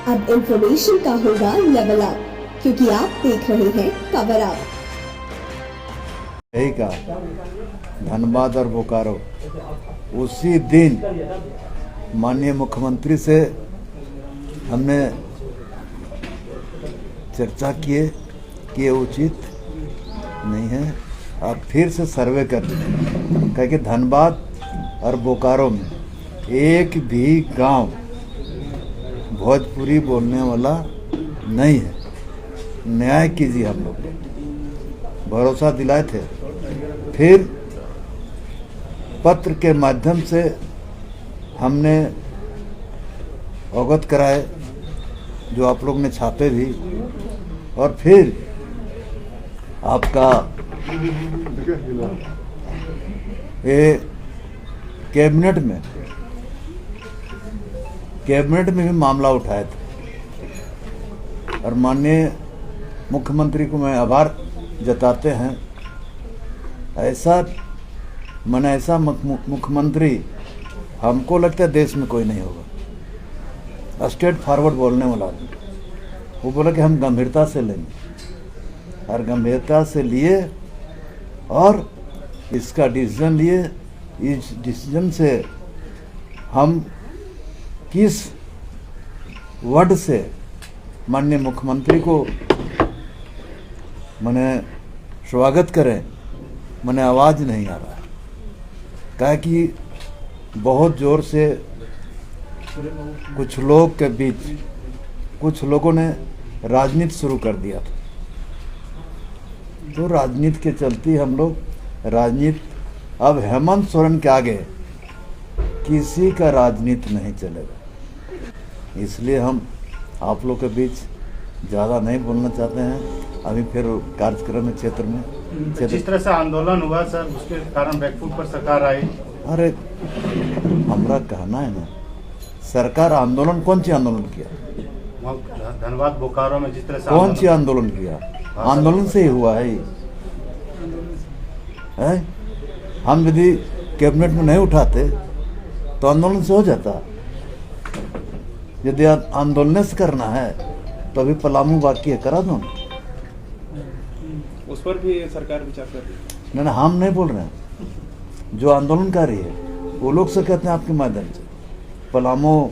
अब इंफॉर्मेशन का होगा लेवल अप, क्योंकि आप देख रहे हैं कवर अप। यही का धनबाद और बोकारो उसी दिन माननीय मुख्यमंत्री से हमने चर्चा किए कि ये उचित नहीं है। अब फिर से सर्वे कर क्योंकि धनबाद और बोकारो में एक भी गांव भोजपुरी बोलने वाला नहीं है। न्याय कीजिए। हम लोग भरोसा दिलाए थे, फिर पत्र के माध्यम से हमने अवगत कराए, जो आप लोग ने छापे भी, और फिर आपका ये कैबिनेट में भी मामला उठाए थे। और माननीय मुख्यमंत्री को मैं आभार जताते हैं। ऐसा मुख्यमंत्री हमको लगता है देश में कोई नहीं होगा। स्ट्रेट फॉरवर्ड बोलने वाला आदमी। वो बोला कि हम गंभीरता से लेंगे, और गंभीरता से लिए और इसका डिसीजन लिए। इस डिसीजन से हम किस वर्ड से माननीय मुख्यमंत्री को मैंने स्वागत करें, मैंने आवाज़ नहीं आ रहा है। क्या कि बहुत ज़ोर से कुछ लोग के बीच कुछ लोगों ने राजनीति शुरू कर दिया था। तो राजनीति के चलते हम लोग राजनीति, अब हेमंत सोरेन के आगे किसी का राजनीति नहीं चलेगा। इसलिए हम आप लोग के बीच ज़्यादा नहीं बोलना चाहते हैं। अभी फिर कार्यक्रम में क्षेत्र में जिस तरह से आंदोलन हुआ सर, उसके कारण बैकफुट पर सरकार आई। अरे हमारा कहना है ना, सरकार आंदोलन कौन सी आंदोलन किया? धनबाद बोकारो में जिस तरह से कौन सी आंदोलन किया? आंदोलन से ही हुआ है। हम यदि कैबिनेट में नहीं उठाते तो आंदोलन से हो जाता। यदि आंदोलन से करना है तो अभी पलामू बाकी है, करा दो। उस पर भी सरकार विचार कर रही है। नहीं, हम नहीं बोल रहे हैं। जो आंदोलनकारी है वो लोग से कहते हैं आपके माध्यम से, पलामू,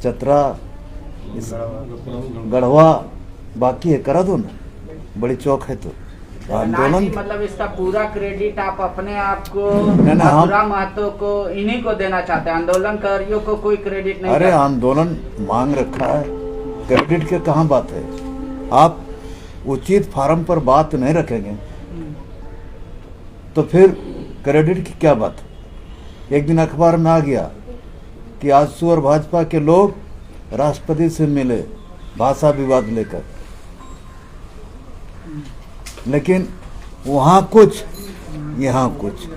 चतरा, गढ़वा बाकी है, करा दो ना। बड़ी चौक है तो आंदोलन। मतलब इसका पूरा क्रेडिट आप अपने आप को, मथुरा महतो को, इन्हीं को देना चाहते हैं? आंदोलनकारियों को कोई क्रेडिट नहीं? अरे आंदोलन मांग रखा है, क्रेडिट के कहाँ बात है? आप उचित फार्म पर बात नहीं रखेंगे तो फिर क्रेडिट की क्या बात है? एक दिन अखबार में आ गया कि आजसू और भाजपा के लोग राष्ट्रपति से मिले भाषा विवाद लेकर, लेकिन वहाँ कुछ यहाँ कुछ।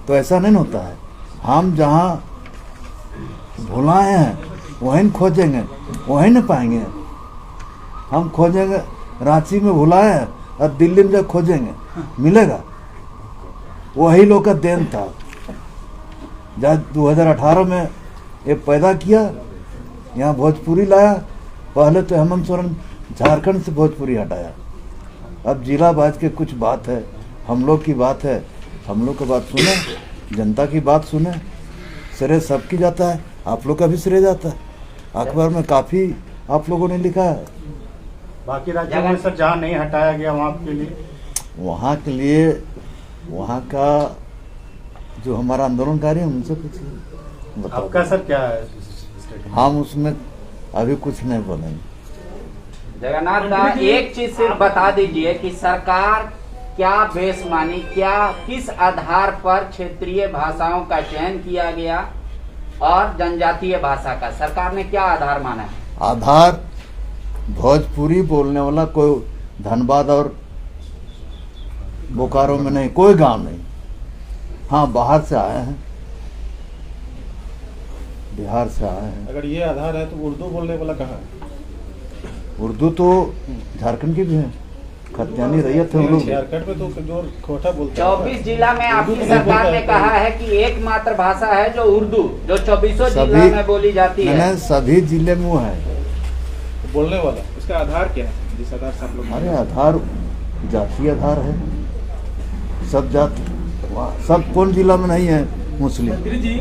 तो ऐसा नहीं होता है। हम जहाँ भुलाए हैं वहीं खोजेंगे, वहीं न पाएंगे। हम खोजेंगे, रांची में भुलाए हैं और दिल्ली में जब खोजेंगे मिलेगा। वही लोग का देन था। जब 2018 में ये पैदा किया, यहाँ भोजपुरी लाया। पहले तो हेमंत सोरेन झारखंड से भोजपुरी हटाया। अब जिला बाज के कुछ बात है, हम लोग की बात है। हम लोग की बात सुने, जनता की बात सुने। श्रेय सबकी जाता है, आप लोग का भी श्रेय जाता है। अखबार में काफ़ी आप लोगों ने लिखा है। बाकी राज्यों में सर जहाँ नहीं हटाया गया वहाँ के लिए, वहाँ का जो हमारा आंदोलनकारी है उनसे कुछ बताओ। आपका सर क्या है? हम उसमें अभी कुछ नहीं बोलेंगे। जगन्नाथ का एक चीज सिर्फ बता दीजिए कि सरकार क्या बेसमानी, क्या किस आधार पर क्षेत्रीय भाषाओं का चयन किया गया और जनजातीय भाषा का सरकार ने क्या आधार माना है? आधार भोजपुरी बोलने वाला कोई धनबाद और बोकारो में नहीं, कोई गांव नहीं। हाँ, बाहर से आए हैं, बिहार से आए हैं। अगर ये आधार है तो उर्दू बोलने वाला कहाँ है? उर्दू तो झारखंड की भी है। खतियानी रैयत है हम लोग। झारखंड में तो जो खोटा बोलते हैं। 24 जिला में आपकी सरकार ने कहा है कि एकमात्र भाषा है जो उर्दू, जो 24 जिला में बोली जाती है। मैंने सभी जिले में वो है बोलने वाला, इसका आधार क्या है जिस आधार से आप लोग? अरे आधार जातीय आधार है, सब जात, सब कौन जिला में नहीं है मुस्लिम? मंत्री जी,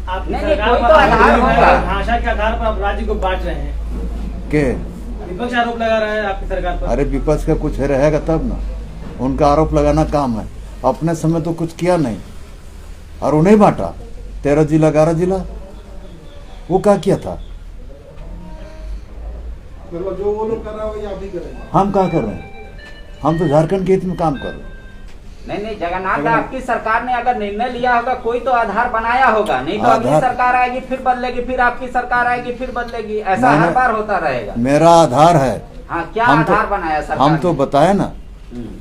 आपकी नहीं, सरकार कोई पर तो आधार होगा। भाषा के आधार पर आप राज्य को बांट रहे हैं, के विपक्ष आरोप लगा रहा है आपकी सरकार पर। अरे विपक्ष का कुछ रहेगा तब ना, उनका आरोप लगाना काम है। अपने समय तो कुछ किया नहीं और उन्हें बांटा 13 जिला 11 जिला, वो क्या किया था? जो वो लोग कर रहा है आप भी करें। हम क्या कर रहे हैं? हम तो झारखंड के हित में काम कर रहे हैं। नहीं जगन्नाथ, आपकी सरकार ने अगर निर्णय लिया होगा, कोई तो आधार बनाया होगा, नहीं तो अगली सरकार आएगी फिर बदलेगी, फिर आपकी सरकार आएगी फिर बदलेगी, ऐसा हर बार होता रहेगा। मेरा आधार है। हाँ, क्या हम आधार तो, बनाया सरकार हम तो ने? बताए ना,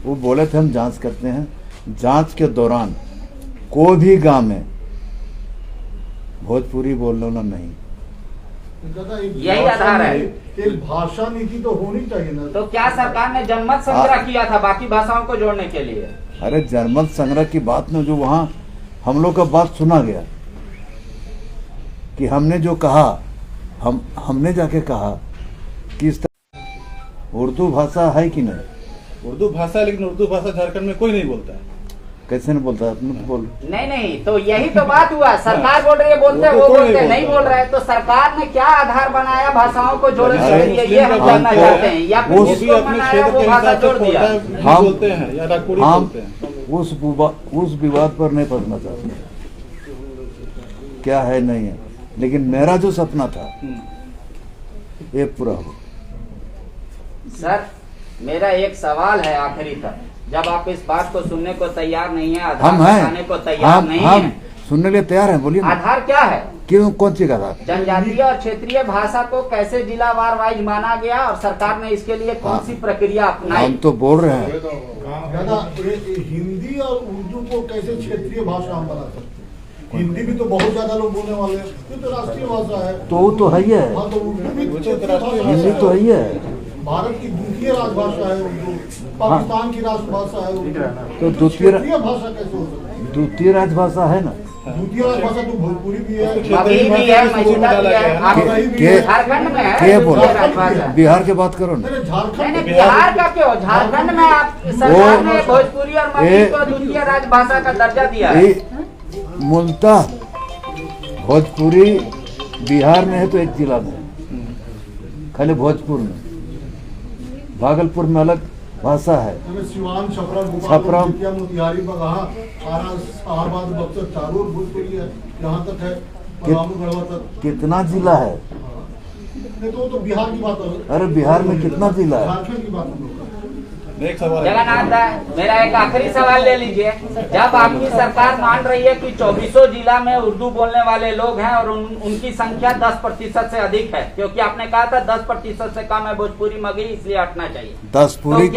वो बोले थे हम जांच करते हैं। जांच के दौरान कोई भी गांव में भोजपुरी बोलना नहीं, यही आधार है। एक भाषा नीति तो होनी चाहिए ना। तो क्या सरकार ने जनमत संग्रह किया था बाकी भाषाओं को जोड़ने के लिए? अरे जनमत संग्रह की बात में जो वहाँ हम लोग का बात सुना गया कि हमने जो कहा, हमने जाके कहा कि इस तरह उर्दू भाषा है कि नहीं? उर्दू भाषा, लेकिन उर्दू भाषा झारखंड में कोई नहीं बोलता है। कैसे नहीं बोलता? अपने तो बोल। नहीं, तो यही तो बात हुआ। सरकार बोल रही है बोलते हैं, वो बोलते नहीं बोल रहे हैं। तो सरकार ने क्या आधार बनाया भाषाओं को जोड़ने के लिए, ये हम जानना चाहते हैं। या फिर जिसको बनाया वो भाषा जोड़ दिया? हम बोलते हैं या राजपुरी बोलते हैं। उस विवाद पर नहीं पड़ना चाहते, क्या है नहीं है, लेकिन मेरा जो सपना था ये पूरा हो। सर, मेरा एक सवाल है आखिरी तक, जब आप इस बात को सुनने को तैयार नहीं है, हम आधार हैं, बताने को तैयार नहीं हम है, सुनने के लिए तैयार हैं, बोलिए ना। आधार क्या है? क्यों, कौन सी का आधार? जनजातीय और क्षेत्रीय भाषा को कैसे जिलावार वाइज माना गया और सरकार ने इसके लिए कौन सी प्रक्रिया अपनाई? हम तो बोल रहे हैं दादा, हिंदी और उर्दू को कैसे क्षेत्रीय भाषा हम बना सकते हैं? हिंदी भी तो बहुत ज्यादा लोग बोलने वाले हैं, ये तो राष्ट्रीय भाषा है। तो वो तो है ही है, हाँ, तो उर्दू भी क्षेत्रीय भाषा हिंदी है। तो है ही है। भारत की द्वितीय राजभाषा है उर्दू, पाकिस्तान की राष्ट्रभाषा है उर्दू। तो क्षेत्रीय भाषा कैसे हो सकती है? द्वितीय राजभाषा है ना। द्वितीय राजभाषा तो भोजपुरी भी है, अभी भी है, मौजूदा भी है, झारखंड में है क्या बोला? द्वितीय राजभाषा। बिहार की बात करो ना। अरे झारखंड नहीं, बिहार का क्यों? झारखंड में आप सरकार ने भोजपुरी और मगही को द्वितीय राजभाषा का दर्जा दिया है। मूलतः भोजपुरी बिहार में है तो एक जिला में, खाली भोजपुर में, भागलपुर में अलग भाषा है। सिवान, छपरा, छपरा, गोपालगंज, मोतिहारी, बगहा, आरा, इलाहाबाद, बक्सर, चारों ओर भोजपुरी है, यहाँ तक है पलामू, गढ़वा तक। कितना जिला है? नहीं तो वो तो बिहार की बात है। अरे बिहार में कितना जिला है? झारखंड की बात हम लोग कर रहे हैं। एक सवाल है। जगन्नाथ दा, मेरा एक आखिरी सवाल ले लीजिए। जब आपकी सरकार मान रही है कि 24 जिला में उर्दू बोलने वाले लोग हैं और उनकी संख्या 10% से अधिक है, क्योंकि आपने कहा था 10% से कम है भोजपुरी मगही, इसलिए हटना चाहिए। 10 पूरी, तो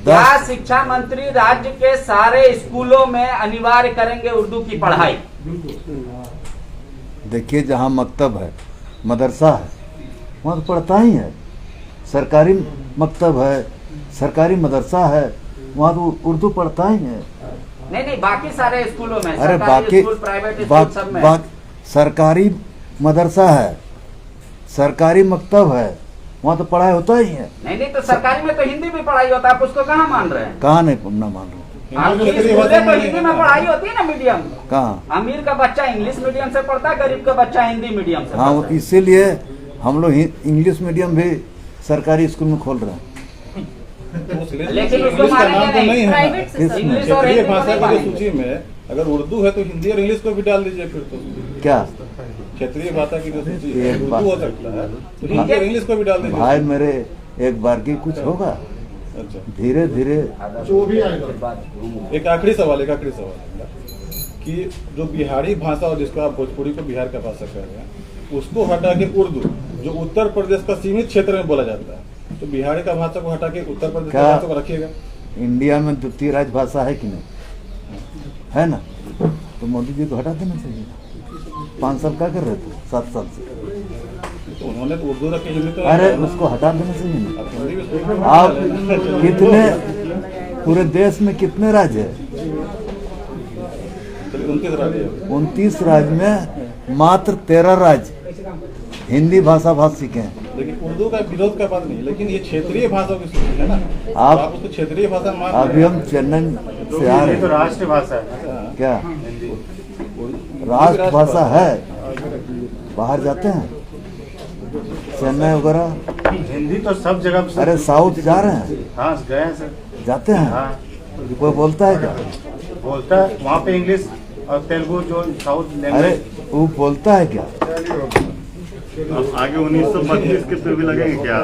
क्या शिक्षा मंत्री राज्य के सारे स्कूलों में अनिवार्य करेंगे उर्दू की पढ़ाई? देखिए जहाँ मकतब है, मदरसा है, वहाँ तो पढ़ता ही है। सरकारी मकतब है, सरकारी मदरसा है, वहाँ तो उर्दू पढ़ता ही है। नहीं, बाकी सारे स्कूलों में, अरे सरकारी स्कूल, प्राइवेट स्कूल, सब में। सरकारी मदरसा है, सरकारी मकतब है, वहाँ तो पढ़ाई होता ही है। नहीं, तो सरकारी में तो हिंदी भी पढ़ाई होता है, आप उसको कहाँ मान रहे हैं? कहाँ नहीं पढ़ना मान रहे? आपकी स्कूलें तो हिंदी में पढ़ाई होती है ना, मीडियम। कहाँ? अमीर का बच्चा इंग्लिश मीडियम से पढ़ता है, गरीब का बच्चा हिंदी मीडियम से। हाँ, इसीलिए हम लोग इंग्लिश मीडियम भी सरकारी स्कूल में खोल रहे हैं। लेकिन उसको मानेंगे नहीं। इंग्लिश और हिंदी भाषा की जो सूची में अगर उर्दू है तो हिंदी और इंग्लिश को भी डाल दीजिए। फिर तो क्या क्षेत्रीय भाषा की जो सूची है उर्दू हो सकता है तो हिंदी और इंग्लिश को भी डाल दीजिए। भाई मेरे एक बार की कुछ होगा, अच्छा, धीरे धीरे जो भी आएगा। एक आखिरी सवाल है कि जो बिहारी भाषा और जिसको आप भोजपुरी को बिहार का भाषा कह रहे हैं, उसको हटा के उर्दू जो उत्तर प्रदेश का सीमित क्षेत्र में बोला जाता है, तो बिहारी का भाषा को हटा के उत्तर प्रदेश का भाषा को रखिएगा। इंडिया में द्वितीय राजभाषा है कि नहीं? है ना? तो मोदी जी को हटा देना चाहिए। 5 साल क्या कर रहे थे? 7 साल से तो उन्होंने तो उर्दू रखी, हिंदी तो अरे उसको हटा देना चाहिए ना। आप हिंदी भी उसको आप हटा लेना। कितने पूरे देश में कितने राज्य है? चलिए 29 राज्य है। 29 राज्य में मात्र 13 राज्य हिंदी भाषा भाषी के हैं। लेकिन उर्दू का विरोध का बात नहीं, लेकिन ये क्षेत्रीय भाषा की सूची है ना, आप- तो आप उसको क्षेत्रीय भाषा मान अभी हम चेन्नई से आ रहे ये तो हैं। राष्ट्रीय भाषा है। क्या हिंदी राष्ट्र भाषा है? बाहर जाते हैं चेन्नई वगैरह? हिंदी तो सब जगह पे- अरे साउथ जा रहे हैं? हाँ गए हैं सर। जाते हैं? हाँ कोई बोलता है क्या? बोलता है वहाँ पे इंग्लिश और तेलुगु जो साउथ अरे लैंग्वेज। वो बोलता है क्या? अब आगे 1932 के पे भी लगेंगे क्या?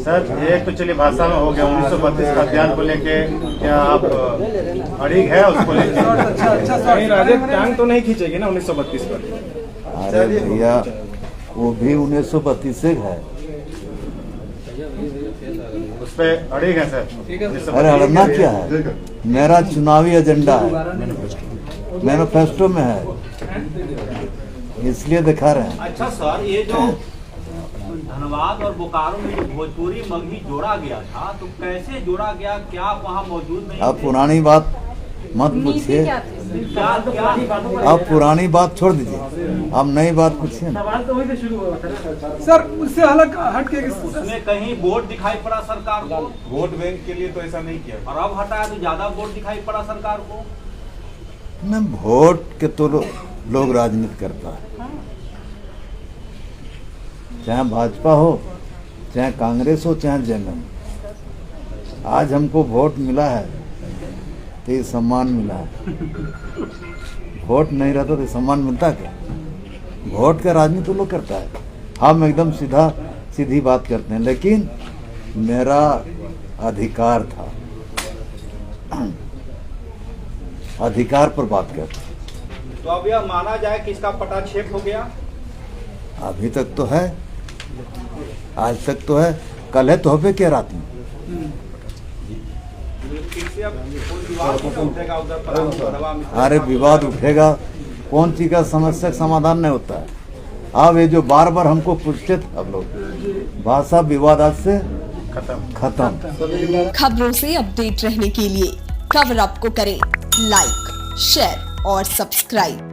सर एक तो चलिए भाषा में हो गया 1932 का अभियान को लेके, क्या आप अड़िग है उसको लेके? कहीं राजे टांग तो नहीं खींचेगी ना 1932 पर? अरे भैया वो भी 1932 से है। उस पे अड़िग है सर। अरे अड़ना क्या है? मेरा चुनावी एजेंडा है, मैनिफेस्टो में है, इसलिए दिखा रहे हैं। अच्छा सर, ये जो धनबाद और बोकारो में जो भोजपुरी मगही जोड़ा गया था, तो कैसे जोड़ा गया? क्या आप वहाँ मौजूद नहीं अब थे? पुरानी बात मत पूछिए, क्या अब पुरानी बात छोड़ दीजिए, अब नई बात पूछिए ना। सवाल तो वही से शुरू हुआ था ना। सर उससे अलग हट के उसमें कहीं बोर्ड दिखाई पड़ा सरकार को, वोट बैंक के लिए तो ऐसा नहीं किया। और अब हटाया तो ज्यादा बोर्ड दिखाई पड़ा सरकार को। न वोट के तो लोग राजनीति करता है, चाहे भाजपा हो, चाहे कांग्रेस हो, चाहे जेएमएम। आज हमको वोट मिला है तो ये सम्मान मिला है। वोट नहीं रहता तो सम्मान मिलता क्या? वोट का राजनीति तो लोग करता है, हम एकदम सीधी बात करते हैं, लेकिन मेरा अधिकार था, अधिकार पर बात करते हैं। तो अब यह माना जाए कि इसका पटाक्षेप हो गया? अभी तक तो है, आज तक तो है, कल है तो पे क्या रात में? फिर से अब कोई विवाद नहीं उठेगा उधर पर? अरे विवाद उठेगा, कौन सी का समस्या का समाधान नहीं होता है। अब ये जो बार बार हमको पूछते थे अब लोग, भाषा विवाद आज से खत्म। खबरों से अपडेट रहने के लिए खबर आपको करें लाइक, शेयर और सब्सक्राइब।